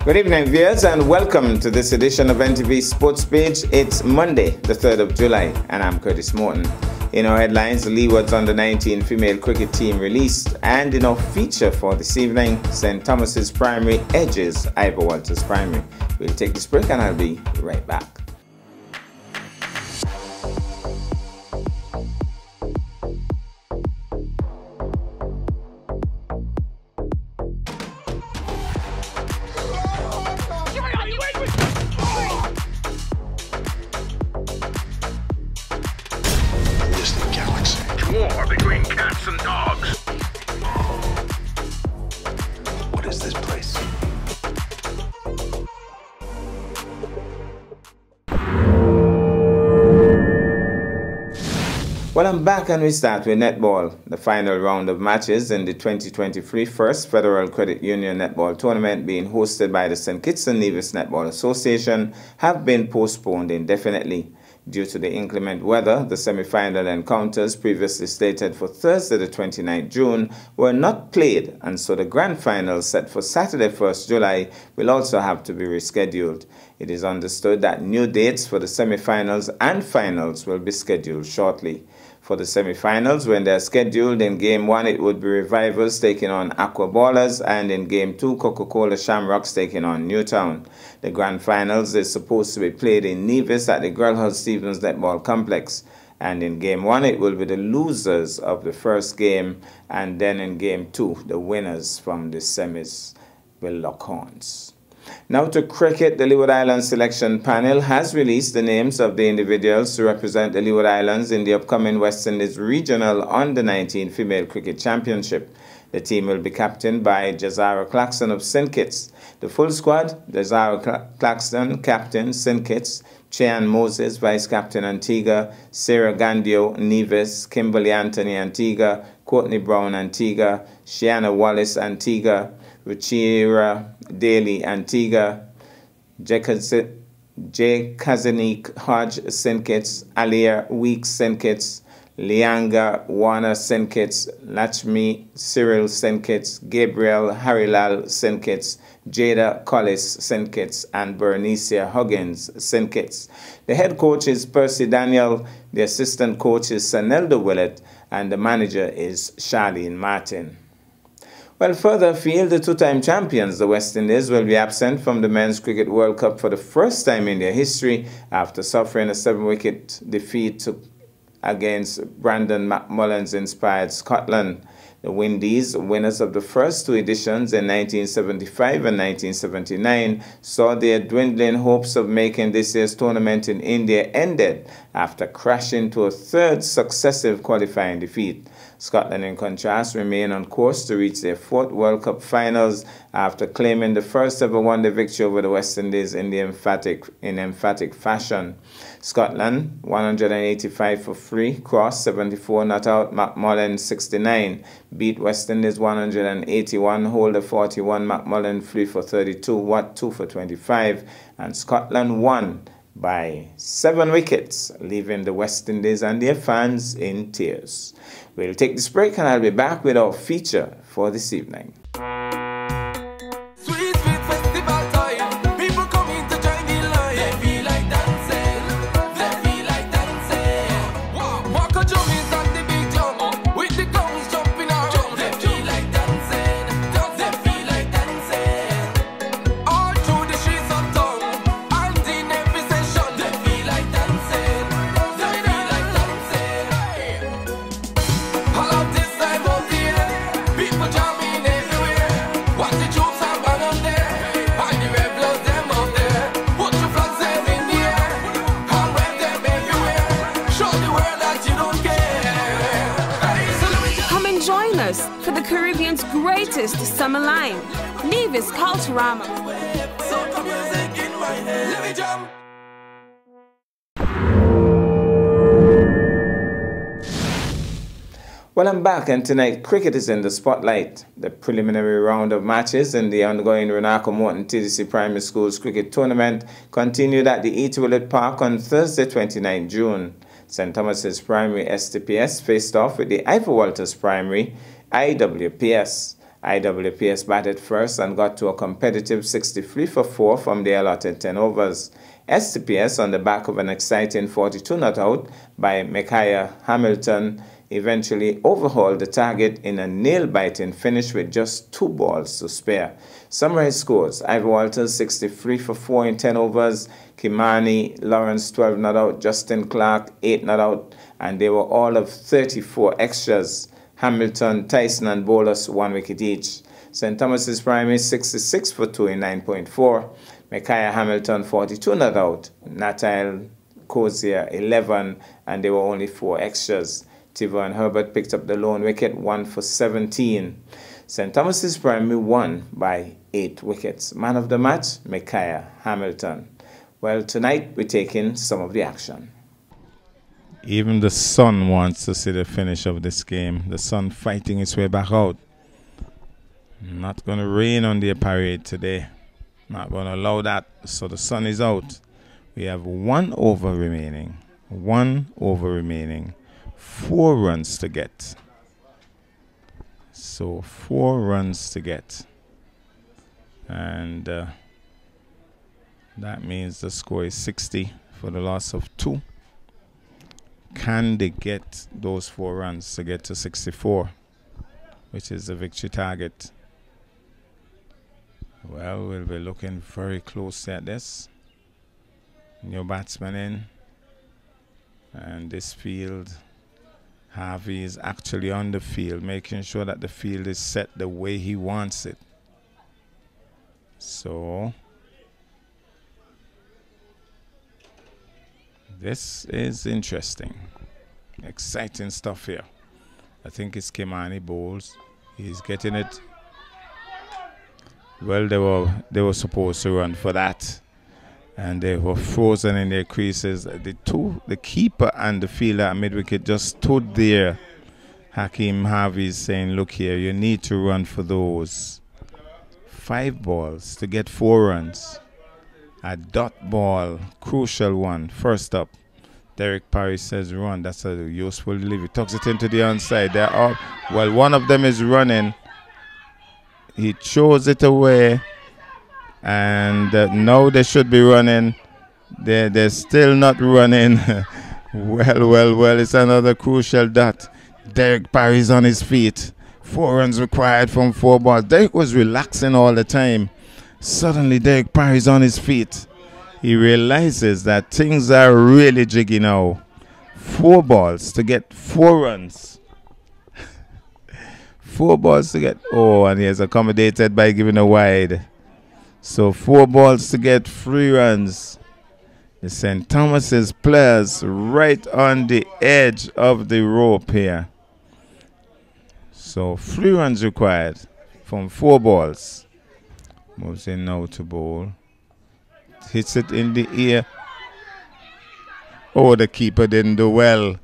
Good evening, viewers, and welcome to this edition of NTV Sports Page. It's Monday, the 3rd of July, and I'm Curtis Morton. In our headlines, the Leewards Under-19 female cricket team released, and in our feature for this evening, St. Thomas's Primary edges Ivor Walters Primary. We'll take this break and I'll be right back. War between cats and dogs. What is this place? Well, I'm back and we start with netball. The final round of matches in the 2023 First Federal Credit Union Netball Tournament being hosted by the St. Kitts and Nevis Netball Association have been postponed indefinitely. Due to the inclement weather, the semi-final encounters previously slated for Thursday the 29th June were not played, and so the grand final set for Saturday 1st July will also have to be rescheduled. It is understood that new dates for the semi-finals and finals will be scheduled shortly. For the semi-finals, when they are scheduled, in Game 1 it would be Revivals taking on Aqua Ballers, and in Game 2 Coca-Cola Shamrocks taking on Newtown. The grand finals is supposed to be played in Nevis at the Grelhouse-Stevens Netball Complex. And in Game 1 it will be the losers of the first game, and then in Game 2 the winners from the semis will lock horns. Now to cricket, the Leeward Islands selection panel has released the names of the individuals to represent the Leeward Islands in the upcoming West Indies Regional Under-19 Female Cricket Championship. The team will be captained by Jazara Claxton of St. Kitts. The full squad: Jazara Claxton, captain, St. Kitts; Cheyan Moses, vice-captain, Antigua; Sarah Gandio, Nevis; Kimberly Anthony, Antigua; Courtney Brown, Antigua; Shiana Wallace, Antigua; Ruchira Daly, Antigua; Jay Kazanik Hodge, St. Kitts; Alia Weeks, St. Kitts; Lianga Warner, St. Kitts; Lakshmi Cyril, St. Kitts; Gabriel Harilal, St. Kitts; Jada Collis, St. Kitts; and Bernicia Huggins, St. Kitts. The head coach is Percy Daniel, the assistant coach is Sanelda Willett, and the manager is Charlene Martin. Well, further afield, the two-time champions, the West Indies, will be absent from the Men's Cricket World Cup for the first time in their history after suffering a 7-wicket defeat against Brandon McMullins-inspired Scotland. The Windies, winners of the first two editions in 1975 and 1979, saw their dwindling hopes of making this year's tournament in India ended after crashing to a third successive qualifying defeat. Scotland, in contrast, remain on course to reach their 4th World Cup finals after claiming the first ever one-day victory over the West Indies in emphatic fashion. Scotland, 185 for free, cross 74 not out, McMullen 69, beat West Indies 181, holder 41, McMullen 3 for 32, Watt 2 for 25, and Scotland won by 7 wickets, leaving the West Indies and their fans in tears. We'll take this break and I'll be back with our feature for this evening. For the Caribbean's greatest summer line, Nevis Culturama. Well, I'm back, and tonight cricket is in the spotlight. The preliminary round of matches in the ongoing Runako Morton TDC Primary Schools Cricket Tournament continued at the Eat Willett Park on Thursday, 29 June. St. Thomas's Primary STPS faced off with the Ivor Walters Primary IWPS. IWPS batted first and got to a competitive 63 for 4 from the allotted 10 overs. STPS, on the back of an exciting 42 not out by Micaiah Hamilton, eventually overhauled the target in a nail-biting finish with just 2 balls to spare. Summary scores: Ivy Walters 63 for 4 in 10 overs, Kimani Lawrence 12 not out, Justin Clark 8 not out, and they were all of 34 extras. Hamilton, Tyson and Bolus 1 wicket each. St. Thomas's Primary 66 for 2 in 9.4. Micaiah Hamilton 42 not out, Nathaniel Cozier 11, and there were only 4 extras. Tivon Herbert picked up the lone wicket, 1 for 17. St. Thomas's Primary won by 8 wickets. Man of the match, Micaiah Hamilton. Well, tonight we take in some of the action. Even the sun wants to see the finish of this game. The sun fighting its way back out. Not going to rain on the parade today. Not going to allow that. So the sun is out. We have 1 over remaining. 1 over remaining. 4 runs to get. So 4 runs to get. And that means the score is 60 for the loss of 2. Can they get those 4 runs to get to 64, which is the victory target? Well, we'll be looking very closely at this. New batsman in. And this field, Harvey is actually on the field, making sure that the field is set the way he wants it. So this is interesting. Exciting stuff here. I think it's Kimani bowls. He's getting it. Well, they were supposed to run for that, and they were frozen in their creases. The keeper and the fielder at mid-wicket just stood there. Hakeem Harvey is saying, look here, you need to run for those. 5 balls to get 4 runs. A dot ball, crucial one. First up, Derek Parry says run. That's a useful delivery. Tucks it into the onside. They're up. Well, one of them is running. He throws it away, and now they should be running. They're still not running. Well, it's another crucial dot. Derek Parry's on his feet. 4 runs required from 4 balls. Derek was relaxing all the time. Suddenly, Derek Parry's on his feet. He realizes that things are really jiggy now. 4 balls to get 4 runs. 4 balls to get... Oh, and he has accommodated by giving a wide. So 4 balls to get 3 runs. The St. Thomas's players right on the edge of the rope here. So 3 runs required from 4 balls. Moves in now to bowl. Hits it in the ear. Oh, the keeper didn't do well.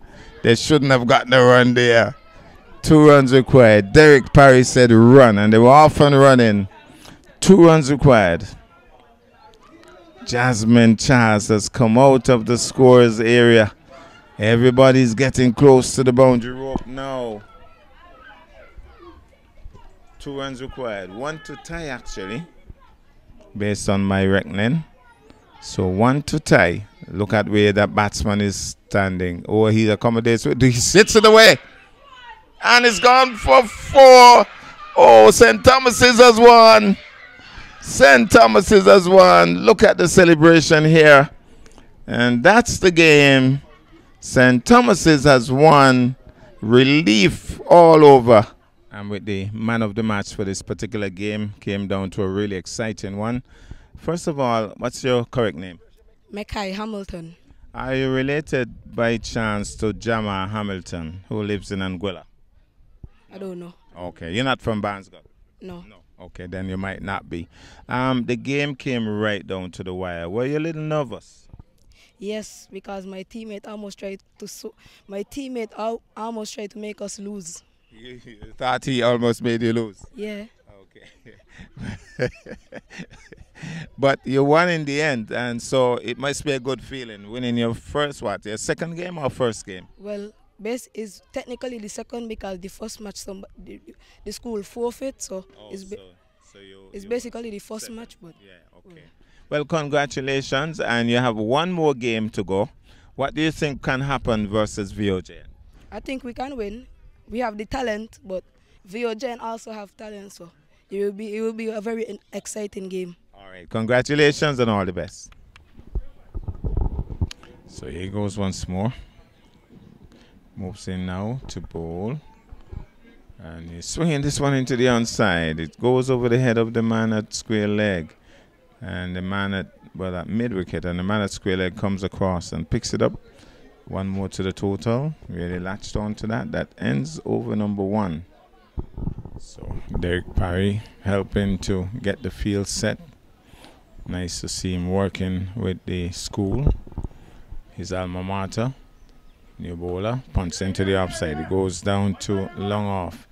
They shouldn't have gotten a run there. 2 runs required. Derek Parry said run, and they were off and running. 2 runs required. Jasmine Charles has come out of the scorers area. Everybody's getting close to the boundary rope now. 2 runs required. 1 to tie, actually, based on my reckoning. So 1 to tie. Look at where that batsman is standing. Oh, he accommodates. He sits in the way. And it's gone for 4. Oh, St. Thomas's has won. St. Thomas's has won. Look at the celebration here. And that's the game. St. Thomas's has won. Relief all over. And with the man of the match for this particular game, came down to a really exciting one. First of all, what's your correct name? Micaiah Hamilton. Are you related by chance to Jama Hamilton, who lives in Anguilla? I don't know. Okay, you're not from Barnesgate? No. Okay, then you might not be. The game came right down to the wire. Were you a little nervous? Yes, because my teammate almost tried to make us lose. You thought he almost made you lose? Yeah. Okay. But you won in the end, and so it must be a good feeling winning your first, your second game or first game? Well, best is technically the second because the first match the school forfeit, so it's basically the first match. But yeah, okay. Well, congratulations, and you have one more game to go. What do you think can happen versus VOJ? I think we can win. We have the talent, but VOJ also have talent, so it will be a very exciting game. All right, congratulations and all the best. So here goes once more. Moves in now to bowl. And he's swinging this one into the onside. It goes over the head of the man at square leg. And the man at mid-wicket, and the man at square leg comes across and picks it up. One more to the total. Really latched on to that. That ends over number 1. So Derek Parry helping to get the field set. Nice to see him working with the school. His alma mater. New bowler punts into the offside. It goes down to long off.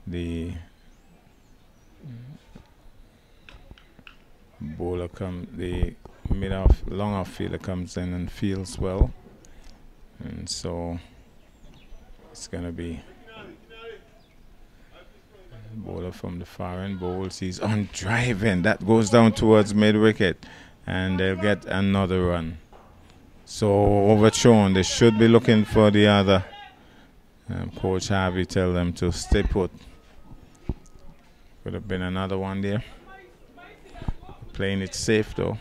The bowler the mid-off, long off fielder comes in and fields well. And so it's going to be bowler from the far end bowls. He's on driving. That goes down towards mid-wicket. And they'll get another run. So overthrown. They should be looking for the other. Coach Harvey tell them to stay put. Could have been another one there. Playing it safe though.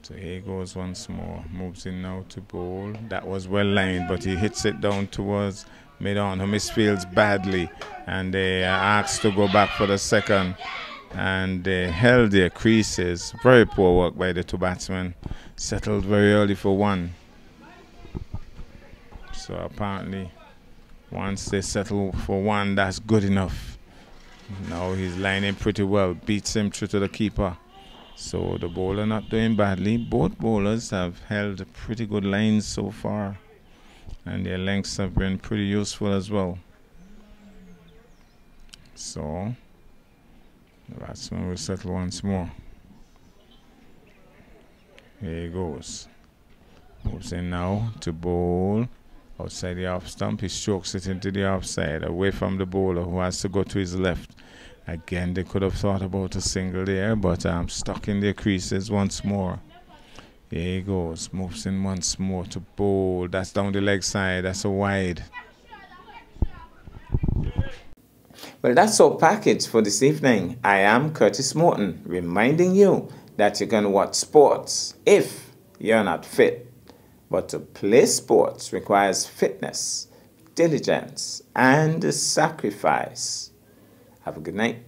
So here goes once more. Moves in now to bowl. That was well lined, but he hits it down towards mid-on, who misfields badly. And they are asked to go back for the second. And they held their creases. Very poor work by the two batsmen. Settled very early for 1. So apparently once they settle for 1, that's good enough. Now he's lining pretty well. Beats him through to the keeper. So the bowler not doing badly. Both bowlers have held pretty good lines so far. And their lengths have been pretty useful as well. So the batsman will settle once more. Here he goes. Moves in now to bowl. Outside the off stump, he strokes it into the offside, away from the bowler who has to go to his left. Again, they could have thought about a single there, but stuck in their creases once more. Here he goes. Moves in once more to bowl. That's down the leg side. That's a wide. Well, that's our package for this evening. I am Curtis Morton, reminding you that you can watch sports if you're not fit. But to play sports requires fitness, diligence, and sacrifice. Have a good night.